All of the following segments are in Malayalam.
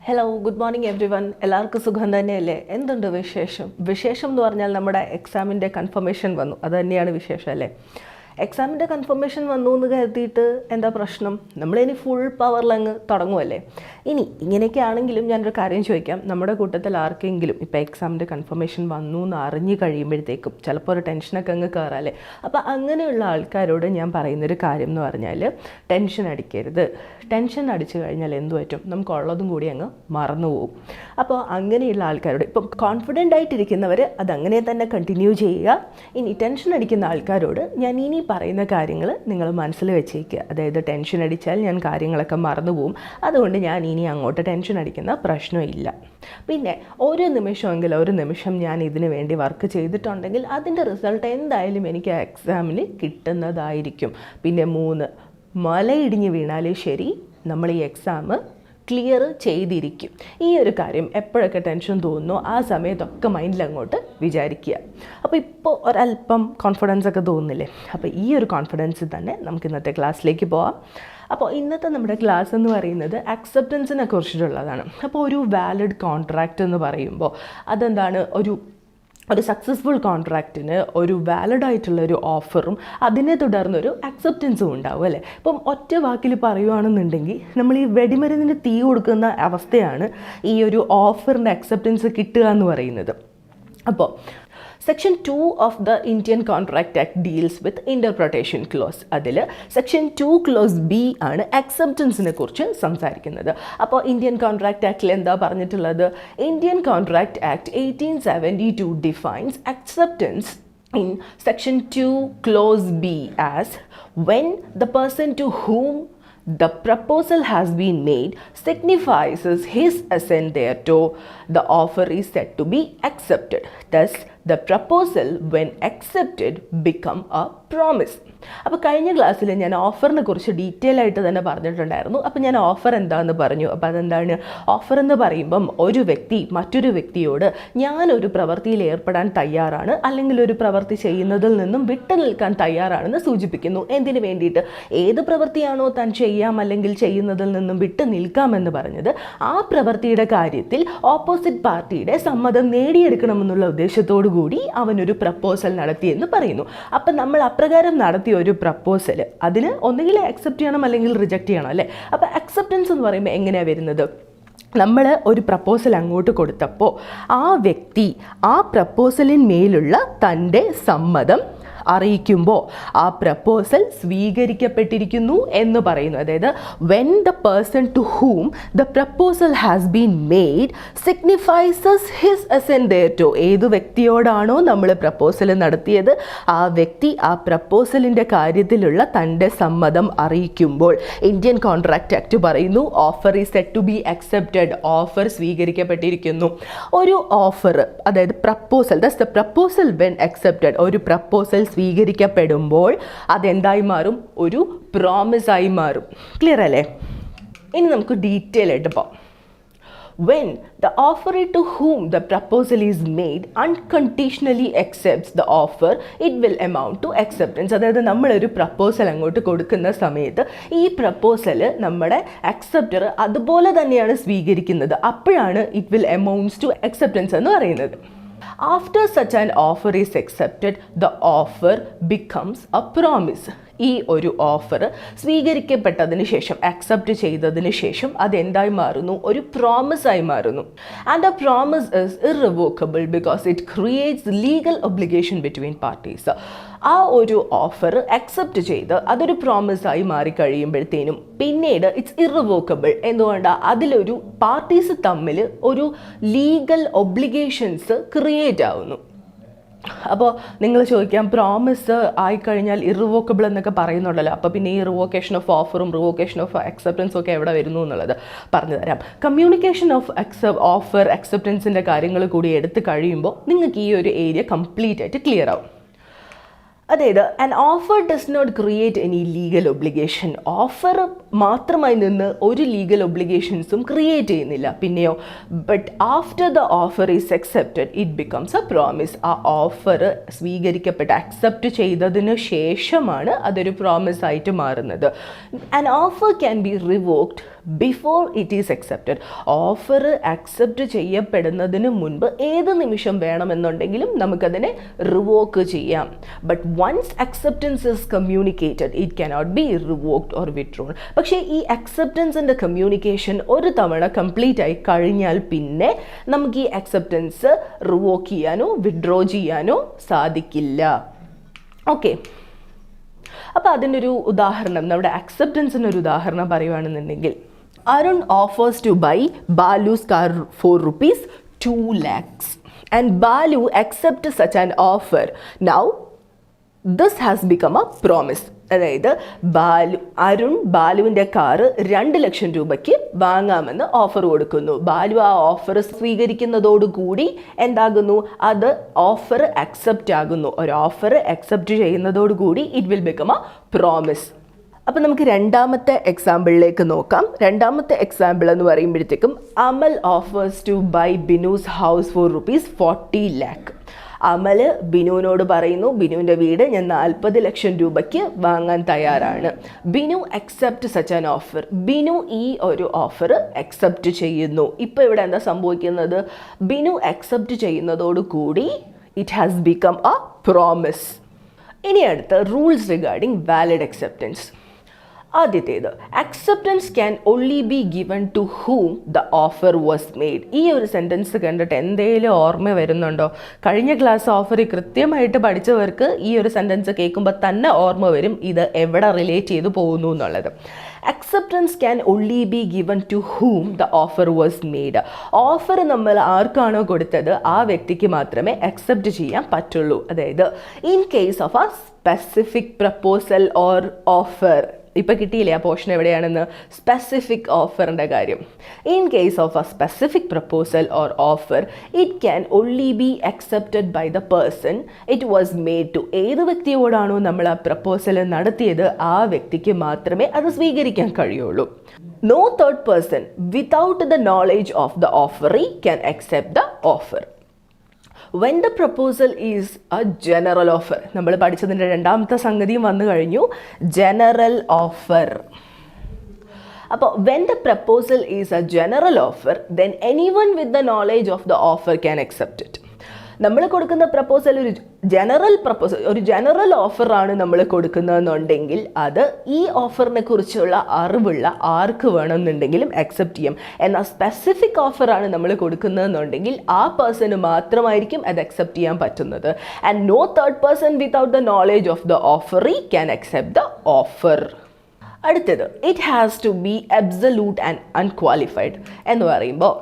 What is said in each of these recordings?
Hello, good morning every one. എല്ലാവർക്കും സുഖം തന്നെയല്ലേ? എന്തുണ്ട് വിശേഷം? വിശേഷം എന്ന് പറഞ്ഞാൽ നമ്മുടെ എക്സാമിൻ്റെ കൺഫർമേഷൻ വന്നു, അത് തന്നെയാണ് വിശേഷം അല്ലേ? എക്സാമിൻ്റെ കൺഫർമേഷൻ വന്നു എന്ന് കരുതിയിട്ട് എന്താ പ്രശ്നം? നമ്മളിനി ഫുൾ പവറിലങ്ങ് തുടങ്ങുമല്ലേ? ഇനി ഇങ്ങനെയൊക്കെ ആണെങ്കിലും ഞാനൊരു കാര്യം ചോദിക്കാം. നമ്മുടെ കൂട്ടത്തിൽ ആർക്കെങ്കിലും ഇപ്പോൾ എക്സാമിൻ്റെ കൺഫർമേഷൻ വന്നു എന്ന് അറിഞ്ഞു കഴിയുമ്പോഴത്തേക്കും ചിലപ്പോൾ ഒരു ടെൻഷനൊക്കെ അങ്ങ് കയറാമല്ലേ? അപ്പോൾ അങ്ങനെയുള്ള ആൾക്കാരോട് ഞാൻ പറയുന്നൊരു കാര്യം എന്ന് പറഞ്ഞാൽ, ടെൻഷൻ അടിക്കരുത്. ടെൻഷൻ അടിച്ചു കഴിഞ്ഞാൽ എന്തു പറ്റും? നമുക്കുള്ളതും കൂടി അങ്ങ് മറന്നു പോകും. അപ്പോൾ അങ്ങനെയുള്ള ആൾക്കാരോട്, ഇപ്പം കോൺഫിഡൻ്റ് ആയിട്ടിരിക്കുന്നവർ അതങ്ങനെ തന്നെ കണ്ടിന്യൂ ചെയ്യുക. ഇനി ടെൻഷൻ അടിക്കുന്ന ആൾക്കാരോട് ഞാൻ ഇനി പറയുന്ന കാര്യങ്ങൾ നിങ്ങൾ മനസ്സിൽ വെച്ചേക്കുക. അതായത് ടെൻഷൻ അടിച്ചാൽ ഞാൻ കാര്യങ്ങളൊക്കെ മറന്നു പോകും, അതുകൊണ്ട് ഞാൻ ഇനി അങ്ങോട്ട് ടെൻഷൻ അടിക്കുന്ന പ്രശ്നമില്ല. പിന്നെ ഒരു നിമിഷം ഞാൻ ഇതിനു വേണ്ടി വർക്ക് ചെയ്തിട്ടുണ്ടെങ്കിൽ അതിൻ്റെ റിസൾട്ട് എന്തായാലും എനിക്ക് എക്സാമിന് കിട്ടുന്നതായിരിക്കും. പിന്നെ 3, മലയിടിഞ്ഞ് വീണാലും ശരി, നമ്മൾ ഈ എക്സാം ക്ലിയർ ചെയ്തിരിക്കും. ഈ ഒരു കാര്യം എപ്പോഴൊക്കെ ടെൻഷൻ തോന്നുന്നോ ആ സമയത്തൊക്കെ മൈൻഡിൽ അങ്ങോട്ട് വിചാരിക്കുക. അപ്പോൾ ഇപ്പോൾ ഒരല്പം കോൺഫിഡൻസ് ഒക്കെ തോന്നുന്നില്ലേ? അപ്പോൾ ഈ ഒരു കോൺഫിഡൻസിൽ തന്നെ നമുക്ക് ഇന്നത്തെ ക്ലാസ്സിലേക്ക് പോവാം. അപ്പോൾ ഇന്നത്തെ നമ്മുടെ ക്ലാസ് എന്ന് പറയുന്നത് അക്സെപ്റ്റൻസിനെ കുറിച്ചിട്ടുള്ളതാണ്. അപ്പോൾ ഒരു വാലിഡ് കോൺട്രാക്റ്റ് എന്ന് പറയുമ്പോൾ അതെന്താണ്? ഒരു സക്സസ്ഫുൾ കോൺട്രാക്റ്റിന് ഒരു വാലിഡായിട്ടുള്ളൊരു ഓഫറും അതിനെ തുടർന്നൊരു അക്സെപ്റ്റൻസും ഉണ്ടാവും അല്ലേ? ഇപ്പം ഒറ്റ വാക്കിൽ പറയുകയാണെന്നുണ്ടെങ്കിൽ നമ്മൾ ഈ വെടിമരുന്നിന് തീ കൊടുക്കുന്ന അവസ്ഥയാണ് ഈ ഒരു ഓഫറിൻ്റെ അക്സെപ്റ്റൻസ് കിട്ടുക എന്ന് പറയുന്നത്. അപ്പോൾ section 2 of the Indian contract act deals with interpretation close. അതിൽ സെക്ഷൻ 2 ക്ലോസ് B ആണ് അക്സെപ്റ്റൻസിനെ കുറിച്ച് സംസാരിക്കുന്നത്. അപ്പോൾ ഇന്ത്യൻ കോൺട്രാക്റ്റ് ആക്ടിൽ എന്താ പറഞ്ഞിട്ടുള്ളത്? Indian contract act 1872 defines acceptance in section 2 clause B as when the person to whom the proposal has been made signifies his assent thereto, the offer is said to be accepted. Thus, the proposal when accepted become a promise. അപ്പോൾ കഴിഞ്ഞ ക്ലാസ്സിൽ ഞാൻ ഓഫറിനെ കുറിച്ച് ഡീറ്റെയിൽ ആയിട്ട് തന്നെ പറഞ്ഞിട്ടുണ്ടായിരുന്നു. അപ്പോൾ ഞാൻ ഓഫർ എന്താണെന്ന് പറഞ്ഞു. അപ്പോൾ അതെന്താണ്? ഓഫർ എന്ന് പറയുമ്പം ഒരു വ്യക്തി മറ്റൊരു വ്യക്തിയോട് ഞാനൊരു പ്രവൃത്തിയിൽ ഏർപ്പെടാൻ തയ്യാറാണ്, അല്ലെങ്കിൽ ഒരു പ്രവൃത്തി ചെയ്യുന്നതിൽ നിന്നും വിട്ടു നിൽക്കാൻ തയ്യാറാണെന്ന് സൂചിപ്പിക്കുന്നു. എന്തിനു വേണ്ടിയിട്ട്? ഏത് പ്രവൃത്തിയാണോ താൻ ചെയ്യാം അല്ലെങ്കിൽ ചെയ്യുന്നതിൽ നിന്നും വിട്ടു നിൽക്കാമെന്ന് പറഞ്ഞത്, ആ പ്രവൃത്തിയുടെ കാര്യത്തിൽ ഓപ്പോസിറ്റ് പാർട്ടിയുടെ സമ്മതം നേടിയെടുക്കണമെന്നുള്ള ഉദ്ദേശത്തോടു കൂടി അവനൊരു പ്രപ്പോസൽ നടത്തിയെന്ന് പറയുന്നു. അപ്പം നമ്മൾ അപ്രകാരം നടത്തിയ ഒരു പ്രപ്പോസൽ, അതിന് ഒന്നുകിൽ അക്സെപ്റ്റ് ചെയ്യണം അല്ലെങ്കിൽ റിജക്റ്റ് ചെയ്യണം അല്ലേ? അപ്പോൾ അക്സെപ്റ്റൻസ് എന്ന് പറയുമ്പോൾ എങ്ങനെയാണ് വരുന്നത്? നമ്മൾ ഒരു പ്രപ്പോസൽ അങ്ങോട്ട് കൊടുത്തപ്പോൾ ആ വ്യക്തി ആ പ്രപ്പോസലിന്മേലുള്ള തൻ്റെ സമ്മതം അറിയിക്കുമ്പോൾ ആ പ്രപ്പോസൽ സ്വീകരിക്കപ്പെട്ടിരിക്കുന്നു എന്ന് പറയുന്നു. അതായത് when the person to whom the proposal has been made signifies his assent thereto, ഏതു വ്യക്തിയോടാണോ നമ്മൾ പ്രപ്പോസൽ നടത്തിയത് ആ വ്യക്തി ആ പ്രപ്പോസലിൻ്റെ കാര്യത്തിലുള്ള തൻ്റെ സമ്മതം അറിയിക്കുമ്പോൾ ഇന്ത്യൻ കോൺട്രാക്റ്റ് ആക്ട് പറയുന്നു offer is set to be accepted, offer സ്വീകരിക്കപ്പെട്ടിരിക്കുന്നു. ഒരു ഓഫർ, അതായത് proposal, that's the proposal when accepted, ഒരു പ്രപ്പോസൽ സ്വീകരിക്കപ്പെടുമ്പോൾ അതെന്തായി മാറും? ഒരു പ്രോമിസായി മാറും. ക്ലിയർ അല്ലേ? ഇനി നമുക്ക് ഡീറ്റെയിൽ ആയിട്ട് പോകാം. When the offeree to whom the proposal is made unconditionally accepts the offer, it will amount to acceptance. അതായത് നമ്മളൊരു പ്രപ്പോസൽ അങ്ങോട്ട് കൊടുക്കുന്ന സമയത്ത് ഈ പ്രപ്പോസൽ നമ്മുടെ അക്സെപ്റ്റർ അതുപോലെ തന്നെയാണ് സ്വീകരിക്കുന്നത്. അപ്പോഴാണ് it will amounts to acceptance എന്ന് പറയുന്നത്. After such an offer is accepted, the offer becomes a promise. ഈ ഒരു ഓഫർ സ്വീകരിക്കപ്പെട്ടതിന് ശേഷം, അക്സെപ്റ്റ് ചെയ്തതിന് ശേഷം അതെന്തായി മാറുന്നു? ഒരു പ്രോമിസായി മാറുന്നു. And a promise is irrevocable because it creates legal obligation between parties. ആ ഒരു ഓഫർ അക്സെപ്റ്റ് ചെയ്ത് അതൊരു പ്രോമിസായി മാറിക്കഴിയുമ്പോഴത്തേനും പിന്നീട് ഇറ്റ്സ് ഇറവോക്കബിൾ. എന്തുകൊണ്ടാണ്? അതിലൊരു പാർട്ടീസ് തമ്മിൽ ഒരു ലീഗൽ ഒബ്ലിഗേഷൻസ് ക്രിയേറ്റ് ആവുന്നു. അപ്പോൾ നിങ്ങൾ ചോദിക്കാം, പ്രോമിസ് ആയിക്കഴിഞ്ഞാൽ ഇറിവോക്കബിൾ എന്നൊക്കെ പറയുന്നുണ്ടല്ലോ, അപ്പോൾ പിന്നെ ഈ റിവോക്കേഷൻ ഓഫ് ഓഫറും റിവോക്കേഷൻ ഓഫ് അക്സെപ്റ്റൻസും ഒക്കെ എവിടെ വരുന്നു എന്നുള്ളത് പറഞ്ഞു തരാം. കമ്മ്യൂണിക്കേഷൻ ഓഫ് ഓഫർ അക്സെപ്റ്റൻസിൻ്റെ കാര്യങ്ങൾ കൂടി എടുത്ത് കഴിയുമ്പോൾ നിങ്ങൾക്ക് ഈ ഒരു ഏരിയ കംപ്ലീറ്റ് ആയിട്ട് ക്ലിയർ ആവും. അതായത് an offer does not create any legal obligation. Offer മാത്രമായി നിന്ന് ഒരു ലീഗൽ ഒബ്ലിഗേഷൻസും ക്രിയേറ്റ് ചെയ്യുന്നില്ല. പിന്നെയോ but after the offer is accepted it becomes a promise. ആ ഓഫർ സ്വീകരിക്കപ്പെട്ട് അക്സെപ്റ്റ് ചെയ്തതിന് ശേഷമാണ് അതൊരു പ്രോമിസ് ആയിട്ട് മാറുന്നത്. An offer can be revoked before it is accepted. Offer accept ചെയ്യപ്പെടുന്നതിന് മുൻപ് ഏത് നിമിഷം വേണമെന്നുണ്ടെങ്കിലും നമുക്കതിനെ റിവോക്ക് ചെയ്യാം. But once acceptance is communicated it cannot be revoked or വിത്ഡ്രോൺ. പക്ഷേ ഈ അക്സെപ്റ്റൻസിൻ്റെ കമ്മ്യൂണിക്കേഷൻ ഒരു തവണ കംപ്ലീറ്റ് ആയി കഴിഞ്ഞാൽ പിന്നെ നമുക്ക് ഈ അക്സെപ്റ്റൻസ് റിവോക്ക് ചെയ്യാനോ വിത്ഡ്രോ ചെയ്യാനോ സാധിക്കില്ല. ഓക്കെ, അപ്പോൾ അതിനൊരു ഉദാഹരണം, നമ്മുടെ അക്സെപ്റ്റൻസിനൊരു ഉദാഹരണം പറയുകയാണെന്നുണ്ടെങ്കിൽ, Arun offers to buy Balu's car for rupees 2 lakhs and Balu accepts such an offer. Now this has become a promise. അതായത് അരുൺ ബാലുവിൻ്റെ കാറ് 2 ലക്ഷം രൂപയ്ക്ക് വാങ്ങാമെന്ന് ഓഫർ കൊടുക്കുന്നു. ബാലു ആ ഓഫർ സ്വീകരിക്കുന്നതോടുകൂടി എന്താകുന്നു, അത് ഓഫർ അക്സെപ്റ്റ് ആകുന്നു. ഒരു ഓഫർ അക്സെപ്റ്റ് ചെയ്യുന്നതോടുകൂടി it will become a promise. അപ്പോൾ നമുക്ക് രണ്ടാമത്തെ എക്സാമ്പിളിലേക്ക് നോക്കാം. രണ്ടാമത്തെ എക്സാമ്പിൾ എന്ന് പറയുമ്പോഴത്തേക്കും, Amal offers to buy Binu's house for rupees 40 lakh. Amal ബിനുവിനോട് പറയുന്നു, ബിനുവിൻ്റെ വീട് ഞാൻ 40 ലക്ഷം രൂപയ്ക്ക് വാങ്ങാൻ തയ്യാറാണ്. Binu accept such an offer. Binu ഈ ഒരു ഓഫർ അക്സെപ്റ്റ് ചെയ്യുന്നു. ഇപ്പോൾ ഇവിടെ എന്താ സംഭവിക്കുന്നത്, ബിനു അക്സെപ്റ്റ് ചെയ്യുന്നതോടുകൂടി it has become a promise. ഇനി അടുത്ത റൂൾസ് റിഗാർഡിംഗ് വാലിഡ് അക്സെപ്റ്റൻസ്. ആദ്യത്തേത്, acceptance can only be given to whom the offer was made. ഈ ഒരു സെൻറ്റൻസ് കണ്ടിട്ട് എന്തെങ്കിലും ഓർമ്മ വരുന്നുണ്ടോ? കഴിഞ്ഞ ക്ലാസ് ഓഫറിൽ കൃത്യമായിട്ട് പഠിച്ചവർക്ക് ഈ ഒരു സെൻറ്റൻസ് കേൾക്കുമ്പോൾ തന്നെ ഓർമ്മ വരും ഇത് എവിടെ റിലേറ്റ് ചെയ്ത് പോകുന്നു എന്നുള്ളത്. Acceptance can only be given to whom the offer was made. Offer നമ്മൾ ആർക്കാണോ കൊടുത്തത് ആ വ്യക്തിക്ക് മാത്രമേ അക്സെപ്റ്റ് ചെയ്യാൻ പറ്റുള്ളൂ. അതായത് in case of a specific proposal or offer. ഇപ്പോൾ കിട്ടിയില്ലേ ആ പോർഷൻ എവിടെയാണെന്ന്, സ്പെസിഫിക് ഓഫറിൻ്റെ കാര്യം. In case of a specific proposal or offer it can only be accepted by the person it was made to. ഏത് വ്യക്തിയോടാണോ നമ്മൾ ആ പ്രപ്പോസൽ നടത്തിയത് ആ വ്യക്തിക്ക് മാത്രമേ അത് സ്വീകരിക്കാൻ കഴിയുള്ളൂ. No third person without the knowledge of the offeree can accept the offer. When the proposal is a general offer. നമ്മൾ പഠിച്ചതിൻ്റെ രണ്ടാമത്തെ സംഗതിയും വന്നു കഴിഞ്ഞു, ജനറൽ ഓഫർ. അപ്പോൾ when the proposal is a general offer then anyone with the knowledge of the offer can accept it. നമ്മൾ കൊടുക്കുന്ന പ്രപ്പോസൽ ഒരു ജനറൽ ഓഫറാണ് നമ്മൾ കൊടുക്കുന്നതെന്നുണ്ടെങ്കിൽ അത് ഈ ഓഫറിനെ കുറിച്ചുള്ള അറിവുള്ള ആർക്ക് വേണമെന്നുണ്ടെങ്കിലും അക്സെപ്റ്റ് ചെയ്യും. എന്നാൽ സ്പെസിഫിക് ഓഫറാണ് നമ്മൾ കൊടുക്കുന്നതെന്നുണ്ടെങ്കിൽ ആ പേഴ്സണ് മാത്രമായിരിക്കും അത് അക്സെപ്റ്റ് ചെയ്യാൻ പറ്റുന്നത്. And no third person without the knowledge of the offeree can accept the offer. അടുത്തത്, it has to be absolute and unqualified എന്ന് പറയുമ്പോൾ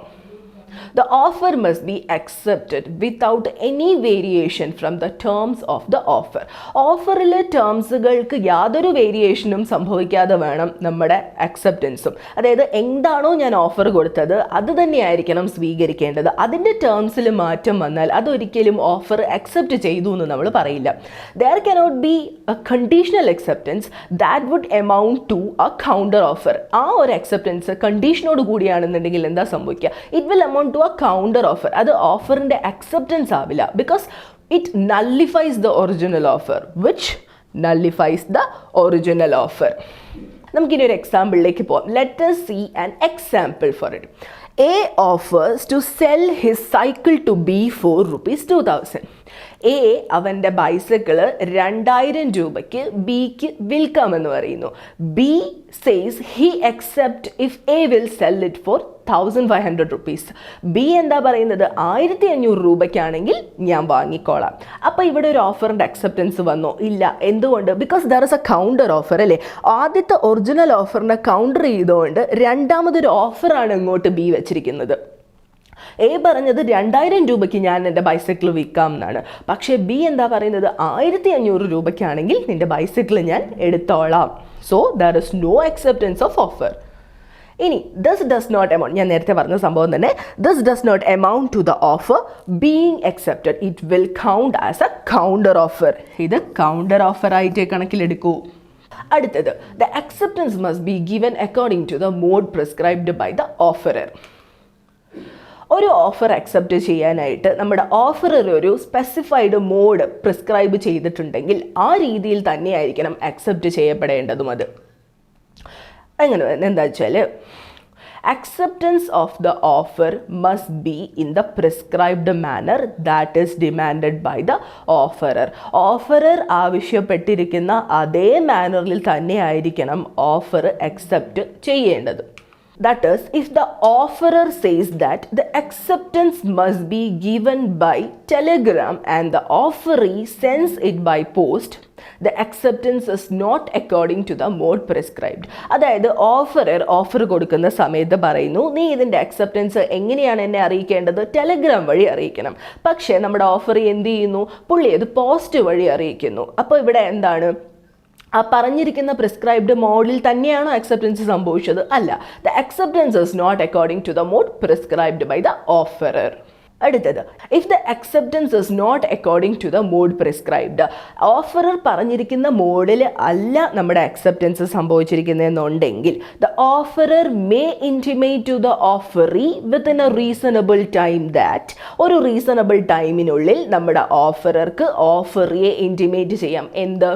the offer must be accepted without any variation from the terms of the offer. ഓഫറിലെ ടേംസുകൾക്ക് യാതൊരു വേരിയേഷനും സംഭവിക്കാതെ വേണം നമ്മുടെ അക്സെപ്റ്റൻസും. അതായത് എന്താണോ ഞാൻ ഓഫർ കൊടുത്തത് അത് തന്നെയായിരിക്കണം സ്വീകരിക്കേണ്ടത്. അതിൻ്റെ ടേംസിൽ മാറ്റം വന്നാൽ അതൊരിക്കലും ഓഫർ അക്സെപ്റ്റ് ചെയ്തു എന്ന് നമ്മൾ പറയില്ല. There cannot be a conditional acceptance that would amount to a counter offer. ആ ഒരു അക്സെപ്റ്റൻസ് കണ്ടീഷനോട് കൂടിയാണെന്നുണ്ടെങ്കിൽ എന്താ സംഭവിക്കുക, it will amount to a counter offer. അത് ഓഫറിൻ്റെ അക്സെപ്റ്റൻസ് ആവില്ല. Because it nullifies the original offer which nullifies the original offer. നമുക്കിനി ഒരു എക്സാമ്പിളിലേക്ക് പോകാം. Let us see an example for it. A offers to sell his cycle to B for ₹2,000. A അവൻ്റെ ബൈസിക്കിള് 2000 രൂപയ്ക്ക് ബിക്ക് വിൽക്കാമെന്ന് പറയുന്നു. B says he accept if A will cell it for ₹1,500. B എന്താ പറയുന്നത്, 1500 രൂപയ്ക്കാണെങ്കിൽ ഞാൻ വാങ്ങിക്കോളാം. അപ്പോൾ ഇവിടെ ഒരു ഓഫറിൻ്റെ അക്സെപ്റ്റൻസ് വന്നോ? ഇല്ല. എന്തുകൊണ്ട്? Because there is A counter offer അല്ലേ. ആദ്യത്തെ ഒറിജിനൽ ഓഫറിനെ കൗണ്ടർ ചെയ്തുകൊണ്ട് രണ്ടാമതൊരു ഓഫറാണ് ഇങ്ങോട്ട് ബി വെച്ചിരിക്കുന്നത്. എ പറഞ്ഞത് 2000 രൂപയ്ക്ക് ഞാൻ എൻ്റെ ബൈസൈക്കിൾ വിൽക്കാം എന്നാണ്. പക്ഷേ ബി എന്താ പറയുന്നത്, 1500 രൂപയ്ക്കാണെങ്കിൽ നിൻ്റെ ബൈസൈക്കിൾ ഞാൻ എടുത്തോളാം. So there is no acceptance of offer. ഇനി ദിസ് ഡസ് നോട്ട് എമൗണ്ട്, ഞാൻ നേരത്തെ പറഞ്ഞ സംഭവം തന്നെ, this does not amount to the offer being accepted, it will count as a counter offer. ഇത് കൗണ്ടർ ഓഫർ ആയിട്ട് കണക്കിലെടുക്കൂ. അടുത്തത്, the acceptance must be given according to the mode prescribed by the offerer. ഒരു ഓഫർ അക്സെപ്റ്റ് ചെയ്യാനായിട്ട് നമ്മുടെ ഓഫറർ ഒരു സ്പെസിഫൈഡ് മോഡ് പ്രിസ്ക്രൈബ് ചെയ്തിട്ടുണ്ടെങ്കിൽ ആ രീതിയിൽ തന്നെയായിരിക്കണം അക്സെപ്റ്റ് ചെയ്യപ്പെടേണ്ടതും. അത് എങ്ങനെ എന്താ വെച്ചാൽ, acceptance of the offer must be in the prescribed manner that is demanded by the offerer. Offerer ആവശ്യപ്പെട്ടിരിക്കുന്ന അതേ മാനറിൽ തന്നെ ആയിരിക്കണം ഓഫർ അക്സെപ്റ്റ് ചെയ്യേണ്ടത്. That is, if the offerer says that the acceptance must be given by telegram and the offeree sends it by post, the acceptance is not according to the mode prescribed. അതായത് ഓഫർ കൊടുക്കുന്ന സമയത്ത് പറയുന്നു, നീ ഇതിൻ്റെ അക്സെപ്റ്റൻസ് എങ്ങനെയാണ് എന്നെ അറിയിക്കേണ്ടത്, ടെലഗ്രാം വഴി അറിയിക്കണം. പക്ഷേ നമ്മുടെ ഓഫർ എന്ത് ചെയ്യുന്നു, പുള്ളി അത് പോസ്റ്റ് വഴി അറിയിക്കുന്നു. അപ്പോൾ ഇവിടെ എന്താണ്, ആ പറഞ്ഞിരിക്കുന്ന പ്രിസ്ക്രൈബ്ഡ് മോഡിൽ തന്നെയാണോ അക്സെപ്റ്റൻസ് സംഭവിച്ചത്? അല്ല. The acceptance is not according to the mode prescribed by the offerer. അടുത്തത്, if the acceptance is not according to the mode prescribed, offerer പറഞ്ഞിരിക്കുന്ന മോഡിൽ അല്ല നമ്മുടെ അക്സെപ്റ്റൻസ് സംഭവിച്ചിരിക്കുന്നതെന്നുണ്ടെങ്കിൽ, the offerer may intimate to the offeree within a reasonable time that, ഒരു റീസണബിൾ ടൈമിനുള്ളിൽ നമ്മുടെ ഓഫറർക്ക് ഓഫറിയെ ഇൻറ്റിമേറ്റ് ചെയ്യാം. എന്ത്?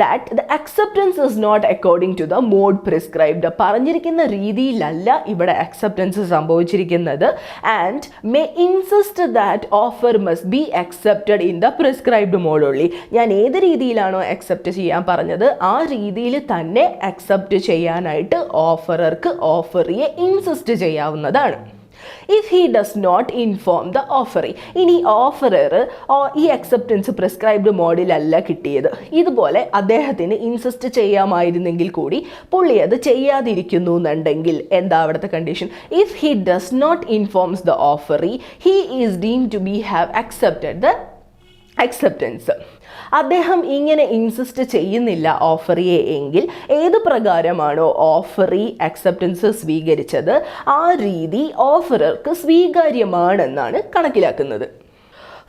That the acceptance is not according to the mode prescribed, പറഞ്ഞിരിക്കുന്ന രീതിയിലല്ല ഇവിടെ അക്സെപ്റ്റൻസ് സംഭവിച്ചിരിക്കുന്നത്. And may insist that offer must be accepted in the prescribed mode only. ഞാൻ ഏത് രീതിയിലാണോ അക്സെപ്റ്റ് ചെയ്യാൻ പറഞ്ഞത് ആ രീതിയിൽ തന്നെ അക്സെപ്റ്റ് ചെയ്യാനായിട്ട് ഓഫറർക്ക് ഓഫറിയെ ഇൻസിസ്റ്റ് ചെയ്യാവുന്നതാണ്. If he does not inform the offeree, ഇനി ഓഫറർ ഈ അക്സെപ്റ്റൻസ് പ്രിസ്ക്രൈബ്ഡ് മോഡിലല്ല കിട്ടിയത്, ഇതുപോലെ അദ്ദേഹത്തിന് ഇൻസിസ്റ്റ് ചെയ്യാമായിരുന്നെങ്കിൽ കൂടി പുള്ളി അത് ചെയ്യാതിരിക്കുന്നു എന്നുണ്ടെങ്കിൽ എന്താ അവിടുത്തെ condition? If he does not informs the offeree he is deemed to be have accepted the acceptance. അദ്ദേഹം ഇങ്ങനെ ഇൻസിസ്റ്റ് ചെയ്യുന്നില്ല ഓഫറിയെ എങ്കിൽ ഏത് പ്രകാരമാണോ ഓഫറി അക്സെപ്റ്റൻസ് സ്വീകരിച്ചത് ആ രീതി ഓഫറർക്ക് സ്വീകാര്യമാണെന്നാണ് കണക്കിലാക്കുന്നത്.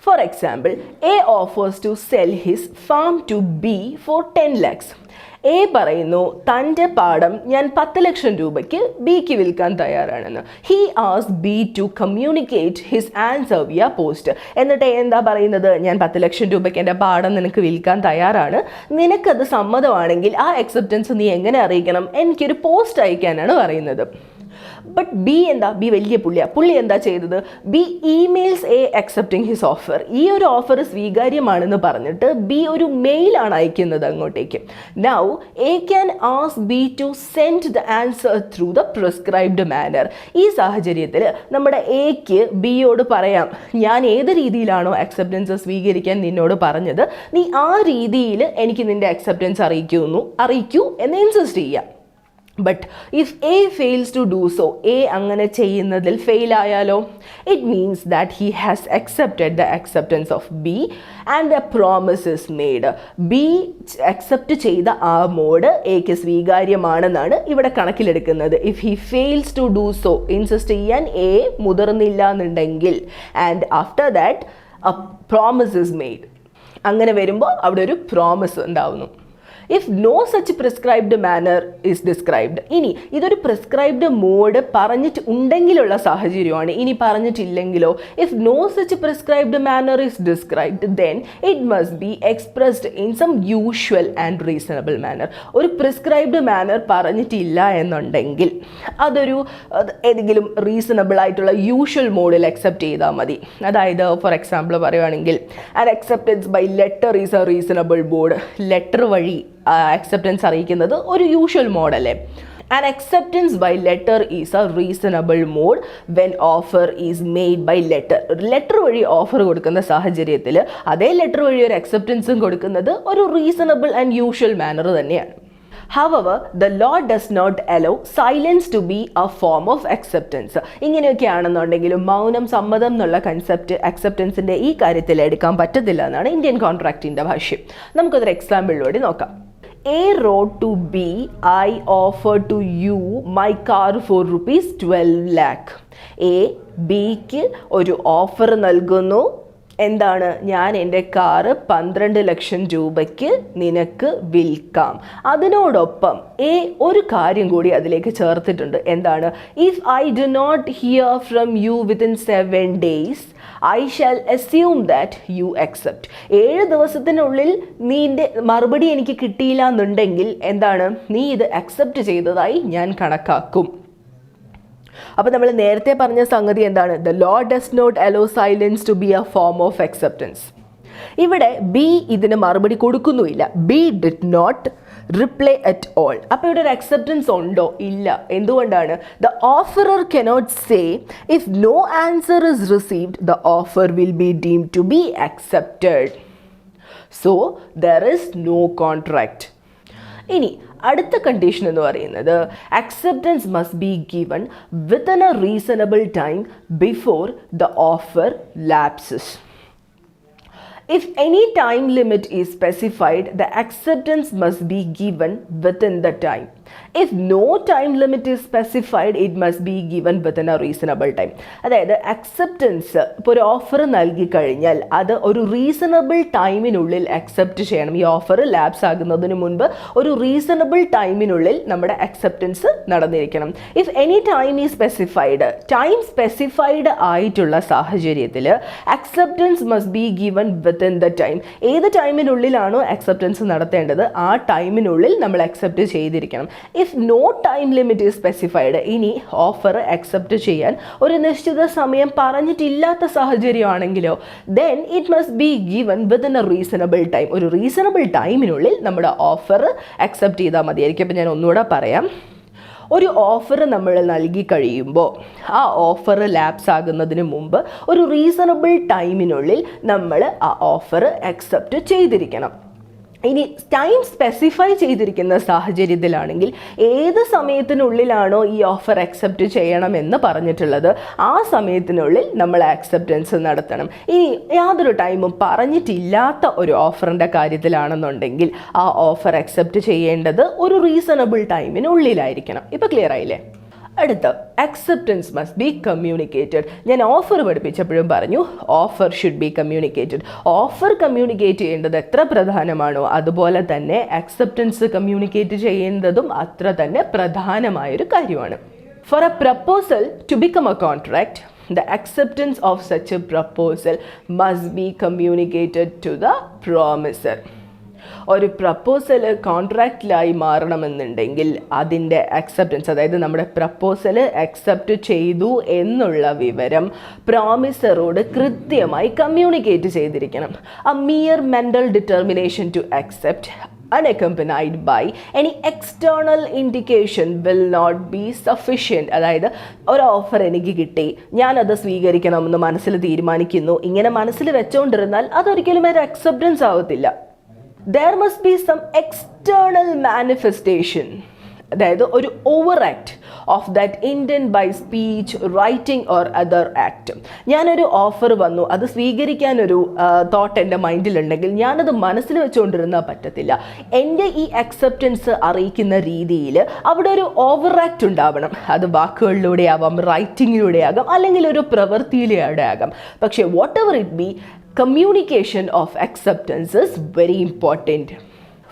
For example, A offers to sell his farm to B for 10 lakhs. A പറയുന്നു തൻ്റെ പാടം ഞാൻ 10 ലക്ഷം രൂപയ്ക്ക് ബിക്ക് വിൽക്കാൻ തയ്യാറാണെന്ന്. He asked B to communicate his answer via post. എന്നിട്ട് എന്താ പറയുന്നത്, ഞാൻ 10 ലക്ഷം രൂപയ്ക്ക് എൻ്റെ പാടം നിനക്ക് വിൽക്കാൻ തയ്യാറാണ്, നിനക്കത് സമ്മതമാണെങ്കിൽ ആ അക്സെപ്റ്റൻസ് നീ എങ്ങനെ അറിയിക്കണം, എനിക്കൊരു പോസ്റ്റ് അയക്കാനാണ് പറയുന്നത്. ബട്ട് ബി എന്താ, ബി വലിയ പുള്ളി എന്താ ചെയ്തത്, B emails A accepting his offer. ഈ ഒരു ഓഫർ സ്വീകാര്യമാണെന്ന് പറഞ്ഞിട്ട് ബി ഒരു മെയിലാണ് അയക്കുന്നത് അങ്ങോട്ടേക്ക്. Now A can ask B to send the answer through the prescribed manner. ഈ സാഹചര്യത്തിൽ നമ്മുടെ എക്ക് ബിയോട് പറയാം, ഞാൻ ഏത് രീതിയിലാണോ അക്സെപ്റ്റൻസ് സ്വീകരിക്കാൻ നിന്നോട് പറഞ്ഞത് നീ ആ രീതിയിൽ എനിക്ക് നിൻ്റെ അക്സെപ്റ്റൻസ് അറിയിക്കൂ എന്ന് ഇൻസിസ്റ്റ് ചെയ്യാം. But if A fails to do so, A അങ്ങനെ ചെയ്യുന്നതിൽ ഫെയിലായാലോ, it means that he has accepted the acceptance of B and a promise is made. B accept ചെയ്ത ആ മോഡ് എക്ക് സ്വീകാര്യമാണെന്നാണ് ഇവിടെ കണക്കിലെടുക്കുന്നത്. If he fails to do so, insist ചെയ്യാൻ എ മുതിർന്നില്ല എന്നുണ്ടെങ്കിൽ, and after that a promise is made, അങ്ങനെ വരുമ്പോൾ അവിടെ ഒരു പ്രോമിസ് ഉണ്ടാവുന്നു. If no such prescribed manner is described, ഇനി ഇതൊരു പ്രിസ്ക്രൈബ്ഡ് മോഡ് പറഞ്ഞിട്ട് ഉണ്ടെങ്കിലുള്ള സാഹചര്യമാണ്. ഇനി പറഞ്ഞിട്ടില്ലെങ്കിലോ, if no such prescribed manner is described then it must be expressed in some usual and reasonable manner. ഒരു പ്രിസ്ക്രൈബ്ഡ് മാനർ പറഞ്ഞിട്ടില്ല എന്നുണ്ടെങ്കിൽ അതൊരു ഏതെങ്കിലും റീസണബിൾ ആയിട്ടുള്ള യൂഷ്വൽ മോഡിൽ അക്സെപ്റ്റ് ചെയ്താൽ മതി. അതായത് ഫോർ എക്സാമ്പിൾ പറയുകയാണെങ്കിൽ, an acceptance by letter is a reasonable mode. Letter വഴി അക്സെപ്റ്റൻസ് അറിയിക്കുന്നത് ഒരു യൂഷ്വൽ മോഡല്ലേ. An acceptance by letter is a reasonable mode when offer is made by letter. Letter വഴി ഓഫർ കൊടുക്കുന്ന സാഹചര്യത്തിൽ അതേ ലെറ്റർ വഴി ഒരു അക്സെപ്റ്റൻസും കൊടുക്കുന്നത് ഒരു റീസണബിൾ ആൻഡ് യൂഷ്വൽ മാനർ തന്നെയാണ്. However, the law does not allow silence to be a form of acceptance. ഇങ്ങനെയൊക്കെയാണെന്നുണ്ടെങ്കിലും മൗനം സമ്മതം എന്നുള്ള കൺസെപ്റ്റ് അക്സെപ്റ്റൻസിൻ്റെ ഈ കാര്യത്തിൽ എടുക്കാൻ പറ്റത്തില്ല എന്നാണ് ഇന്ത്യൻ കോൺട്രാക്റ്റിൻ്റെ ഭാഷ്യം. നമുക്കതൊരു എക്സാമ്പിളിലൂടെ നോക്കാം. A wrote to B, I offer to you my car for rupees 12 lakh. A Bക്ക് ഒരു ഓഫർ നൽകുന്നു. എന്താണ്? ഞാൻ എൻ്റെ കാറ് 12 ലക്ഷം രൂപയ്ക്ക് നിനക്ക് വിൽക്കാം. അതിനോടൊപ്പം എ ഒരു കാര്യം കൂടി അതിലേക്ക് ചേർത്തിട്ടുണ്ട്. എന്താണ്? If I do not hear from you within 7 days I shall assume that you accept. 7 ദിവസത്തിനുള്ളിൽ നിന്റെ മറുപടി എനിക്ക് കിട്ടിയില്ല എന്നുണ്ടെങ്കിൽ എന്താണ്? നീ ഇത് അക്സെപ്റ്റ് ചെയ്തതായി ഞാൻ കണക്കാക്കും. അപ്പോൾ നമ്മൾ നേരത്തെ പറഞ്ഞ സംഗതി എന്താണ്? The law does not allow silence to be a form of acceptance. ഇവിടെ ബി ഇതിന് മറുപടി കൊടുക്കുന്നുമില്ല. B did not reply at all. അപ്പോൾ ഇവിടെ ഒരു അക്സെപ്റ്റൻസ് ഉണ്ടോ? ഇല്ല. എന്തുകൊണ്ടാണ്? The offerer cannot say if no answer is received the offer will be deemed to be accepted. So there is no contract. ഇനി അടുത്ത കണ്ടീഷൻ എന്ന് പറയുന്നത് acceptance must be given within a reasonable time before the offer lapses. If any time limit is specified, the acceptance must be given within the time. If no time limit is specified, it must be given within a reasonable time. അതായത് അക്സെപ്റ്റൻസ് ഇപ്പോൾ ഒരു ഓഫർ നൽകി കഴിഞ്ഞാൽ അത് ഒരു റീസണബിൾ ടൈമിനുള്ളിൽ അക്സെപ്റ്റ് ചെയ്യണം. ഈ ഓഫർ ലാപ്സ് ആകുന്നതിന് മുൻപ് ഒരു റീസണബിൾ ടൈമിനുള്ളിൽ നമ്മുടെ അക്സെപ്റ്റൻസ് നടന്നിരിക്കണം. ഇഫ് എനി ടൈം ഈ സ്പെസിഫൈഡ്, ടൈം സ്പെസിഫൈഡ് ആയിട്ടുള്ള സാഹചര്യത്തിൽ acceptance must be given within the time. ഏത് ടൈമിനുള്ളിലാണോ അക്സെപ്റ്റൻസ് നടത്തേണ്ടത് ആ ടൈമിനുള്ളിൽ നമ്മൾ അക്സെപ്റ്റ് ചെയ്തിരിക്കണം. If no time limit is specified, ഇനി ഓഫർ അക്സെപ്റ്റ് ചെയ്യാൻ ഒരു നിശ്ചിത സമയം പറഞ്ഞിട്ടില്ലാത്ത സാഹചര്യമാണെങ്കിലോ then it must be given within a reasonable time. ഒരു റീസണബിൾ ടൈമിനുള്ളിൽ നമ്മുടെ ഓഫർ അക്സെപ്റ്റ് ചെയ്താൽ മതിയായിരിക്കും. അപ്പോൾ ഞാൻ ഒന്നുകൂടെ പറയാം. ഒരു ഓഫർ നമ്മൾ നൽകി കഴിയുമ്പോൾ ആ ഓഫർ ലാപ്സ് ആകുന്നതിന് മുമ്പ് ഒരു റീസണബിൾ ടൈമിനുള്ളിൽ നമ്മൾ ആ ഓഫർ അക്സെപ്റ്റ് ചെയ്തിരിക്കണം. ഇനി ടൈം സ്പെസിഫൈ ചെയ്തിരിക്കുന്ന സാഹചര്യത്തിലാണെങ്കിൽ ഏത് സമയത്തിനുള്ളിലാണോ ഈ ഓഫർ അക്സെപ്റ്റ് ചെയ്യണമെന്ന് പറഞ്ഞിട്ടുള്ളത് ആ സമയത്തിനുള്ളിൽ നമ്മൾ ആക്സെപ്റ്റൻസ് നടത്തണം. ഇനി യാതൊരു ടൈമും പറഞ്ഞിട്ടില്ലാത്ത ഒരു ഓഫറിൻ്റെ കാര്യത്തിലാണെന്നുണ്ടെങ്കിൽ ആ ഓഫർ അക്സെപ്റ്റ് ചെയ്യേണ്ടത് ഒരു റീസണബിൾ ടൈമിനുള്ളിലായിരിക്കണം. ഇപ്പോൾ ക്ലിയർ ആയില്ലേ? അടുത്ത അക്സെപ്റ്റൻസ് മസ്റ്റ് ബി കമ്മ്യൂണിക്കേറ്റഡ്. ഞാൻ ഓഫർ പഠിപ്പിച്ചപ്പോഴും പറഞ്ഞു offer should be communicated. Offer communicate ചെയ്യേണ്ടത് എത്ര പ്രധാനമാണോ അതുപോലെ തന്നെ അക്സെപ്റ്റൻസ് കമ്മ്യൂണിക്കേറ്റ് ചെയ്യേണ്ടതും അത്ര തന്നെ പ്രധാനമായൊരു കാര്യമാണ്. For a proposal to become a contract, the acceptance of such a proposal must be communicated to the promiser. ഒരു പ്രപ്പോസൽ കോൺട്രാക്റ്റിലായി മാറണമെന്നുണ്ടെങ്കിൽ അതിൻ്റെ അക്സെപ്റ്റൻസ്, അതായത് നമ്മുടെ പ്രപ്പോസൽ അക്സെപ്റ്റ് ചെയ്തു എന്നുള്ള വിവരം പ്രോമിസറോട് കൃത്യമായി കമ്മ്യൂണിക്കേറ്റ് ചെയ്തിരിക്കണം. a mere mental determination to accept unaccompanied by any external indication will not be sufficient. അതായത് ഒരു ഓഫർ എനിക്ക് കിട്ടി, ഞാനത് സ്വീകരിക്കണമെന്ന് മനസ്സിൽ തീരുമാനിക്കുന്നു, ഇങ്ങനെ മനസ്സിൽ വെച്ചുകൊണ്ടിരുന്നാൽ അതൊരിക്കലും ഒരു അക്സെപ്റ്റൻസ് ആവത്തില്ല. There must be some external manifestation, അതായത് ഒരു over act of that intent by speech, writing or other act. ഞാനൊരു ഓഫർ വന്നു, അത് സ്വീകരിക്കാനൊരു തോട്ട് എൻ്റെ മൈൻഡിലുണ്ടെങ്കിൽ ഞാനത് മനസ്സിൽ വെച്ചുകൊണ്ടിരുന്നാൽ പറ്റത്തില്ല. എൻ്റെ ഈ അക്സെപ്റ്റൻസ് അറിയിക്കുന്ന രീതിയിൽ അവിടെ ഒരു ഓവർ ആക്ട് ഉണ്ടാവണം. അത് വാക്കുകളിലൂടെ ആവാം, റൈറ്റിങ്ങിലൂടെ ആകാം, അല്ലെങ്കിൽ ഒരു പ്രവൃത്തിയിലൂടെ ആകാം. പക്ഷേ what ever it be, communication of acceptance is very important.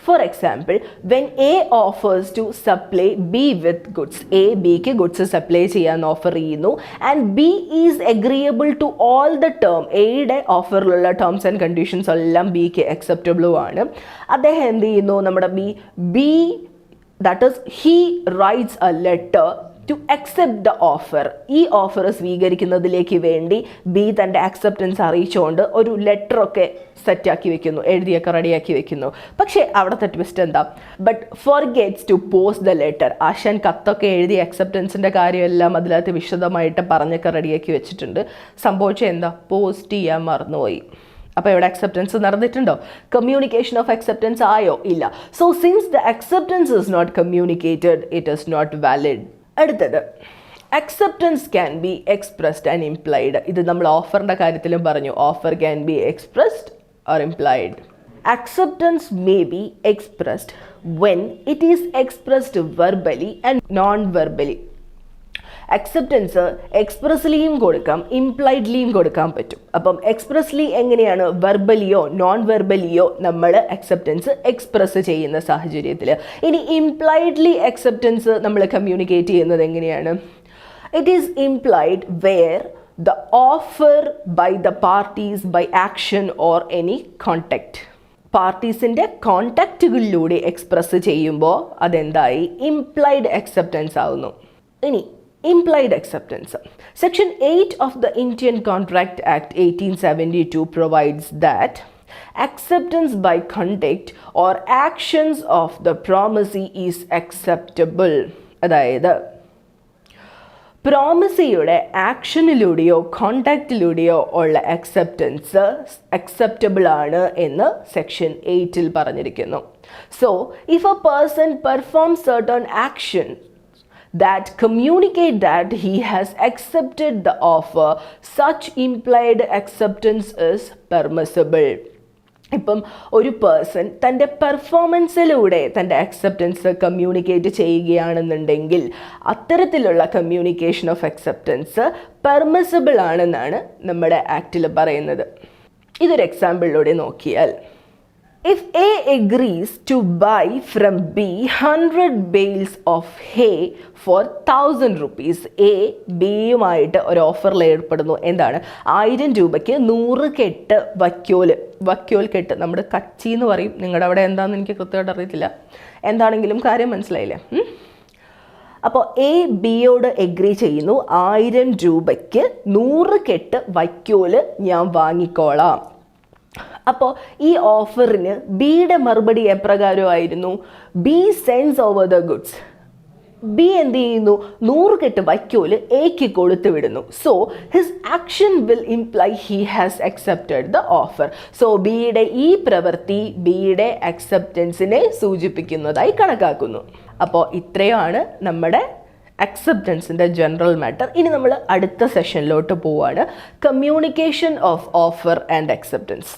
For example, when A offers to supply B with goods, A Bക്ക് ഗുഡ്സ് സപ്ലൈ ചെയ്യാൻ ഓഫർ ചെയ്യുന്നു and B is agreeable to all the term, Aയുടെ ഓഫറിലുള്ള ടേംസ് ആൻഡ് കണ്ടീഷൻസ് എല്ലാം Bക്ക് അക്സെപ്റ്റബിളും ആണ്. അദ്ദേഹം എന്ത് ചെയ്യുന്നു? നമ്മുടെ B that is he writes a letter to accept the offer. ഈ ഓഫർ സ്വീകരിക്കുന്നതിലേക്ക് വേണ്ടി ബി തൻ്റെ അക്സെപ്റ്റൻസ് അറിയിച്ചുകൊണ്ട് ഒരു ലെറ്ററൊക്കെ സെറ്റാക്കി വെക്കുന്നു, എഴുതിയൊക്കെ റെഡിയാക്കി വെക്കുന്നു. പക്ഷേ അവിടുത്തെ ട്വിസ്റ്റ് എന്താ? But forgets to post the letter. ആശാൻ കത്തൊക്കെ എഴുതി അക്സെപ്റ്റൻസിൻ്റെ കാര്യമെല്ലാം അതിനകത്ത് വിശദമായിട്ട് പറഞ്ഞൊക്കെ റെഡിയാക്കി വെച്ചിട്ടുണ്ട്. സംഭവിച്ചത് എന്താ? പോസ്റ്റ് ചെയ്യാൻ മറന്നുപോയി. അപ്പോൾ ഇവിടെ അക്സെപ്റ്റൻസ് നടന്നിട്ടുണ്ടോ? കമ്മ്യൂണിക്കേഷൻ ഓഫ് അക്സെപ്റ്റൻസ് ആയോ? ഇല്ല. So since the acceptance is not communicated, it is not valid. അടുത്തത് acceptance can be expressed and implied. ഇത് നമ്മൾ ഓഫറിൻ്റെ കാര്യത്തിലും പറഞ്ഞു. Offer can be expressed or implied. Acceptance may be expressed when it is expressed verbally and non-verbally. Acceptance എക്സ്പ്രസ്ലിയും കൊടുക്കാം ഇംപ്ലൈഡ്ലിയും കൊടുക്കാൻ പറ്റും. അപ്പം എക്സ്പ്രസ്ലി എങ്ങനെയാണ്? വെർബലിയോ നോൺ വെർബലിയോ നമ്മൾ അക്സെപ്റ്റൻസ് എക്സ്പ്രസ് ചെയ്യുന്ന സാഹചര്യത്തിൽ. ഇനി ഇംപ്ലൈഡ്ലി അക്സെപ്റ്റൻസ് നമ്മൾ കമ്മ്യൂണിക്കേറ്റ് ചെയ്യുന്നത് എങ്ങനെയാണ്? It is implied where the offer by the parties by action or any contact. പാർട്ടീസിൻ്റെ കോണ്ടാക്റ്റുകളിലൂടെ എക്സ്പ്രസ് ചെയ്യുമ്പോൾ അതെന്തായി? ഇംപ്ലൈഡ് അക്സെപ്റ്റൻസ് ആവുന്നു. ഇനി implied acceptance. Section 8 of the Indian Contract Act 1872 provides that acceptance by conduct or actions of the promisee is acceptable. അതായത് പ്രോമിസിയുടെ ആക്ഷനിലൂടെയോ കോണ്ടാക്റ്റിലൂടെയോ ഉള്ള അക്സെപ്റ്റൻസ് അക്സെപ്റ്റബിൾ ആണ് എന്ന് സെക്ഷൻ 8 പറഞ്ഞിരിക്കുന്നു. So if A person perform certain action that communicate that he has accepted the offer, such implied acceptance is permissible. ഇപ്പം ഒരു പേഴ്സൺ തൻ്റെ പെർഫോമൻസിലൂടെ തൻ്റെ അക്സെപ്റ്റൻസ് കമ്മ്യൂണിക്കേറ്റ് ചെയ്യുകയാണെന്നുണ്ടെങ്കിൽ അത്തരത്തിലുള്ള കമ്മ്യൂണിക്കേഷൻ ഓഫ് അക്സെപ്റ്റൻസ് പെർമിസിബിൾ ആണെന്നാണ് നമ്മുടെ ആക്റ്റിൽ പറയുന്നത്. ഇതൊരു എക്സാമ്പിളിലൂടെ നോക്കിയാൽ, if A agrees to buy from B 100 bales of hay for 1000 rupees, A ബിയുമായിട്ട് ഒരു ഓഫറിൽ ഏർപ്പെടുന്നു. എന്താണ്? 1000 രൂപയ്ക്ക് 100 കെട്ട് വക്യോൽ കെട്ട്, നമ്മുടെ കച്ചി എന്ന് പറയും, നിങ്ങളുടെ അവിടെ എന്താണെന്ന് എനിക്ക് കൃത്യമായിട്ട് അറിയത്തില്ല, എന്താണെങ്കിലും കാര്യം മനസ്സിലായില്ലേ? അപ്പോൾ എ ബിയോട് എഗ്രി ചെയ്യുന്നു, 1000 രൂപയ്ക്ക് 100 കെട്ട് വക്യോല് ഞാൻ വാങ്ങിക്കോളാം. അപ്പോൾ ഈ ഓഫറിന് ബിയുടെ മറുപടി എപ്രകാരമായിരുന്നു? B sends over the goods. B എന്ത് ചെയ്യുന്നു? 100 കെട്ട് വൈക്കോല് എക്ക് കൊടുത്തു വിടുന്നു. So his action will imply he has accepted the offer. So ബിയുടെ ഈ പ്രവൃത്തി ബിയുടെ അക്സെപ്റ്റൻസിനെ സൂചിപ്പിക്കുന്നതായി കണക്കാക്കുന്നു. അപ്പോൾ ഇത്രയാണ് നമ്മുടെ അക്സെപ്റ്റൻസിൻ്റെ ജനറൽ മാറ്റർ. ഇനി നമ്മൾ അടുത്ത സെഷനിലോട്ട് പോവുകയാണ്, communication of offer and acceptance.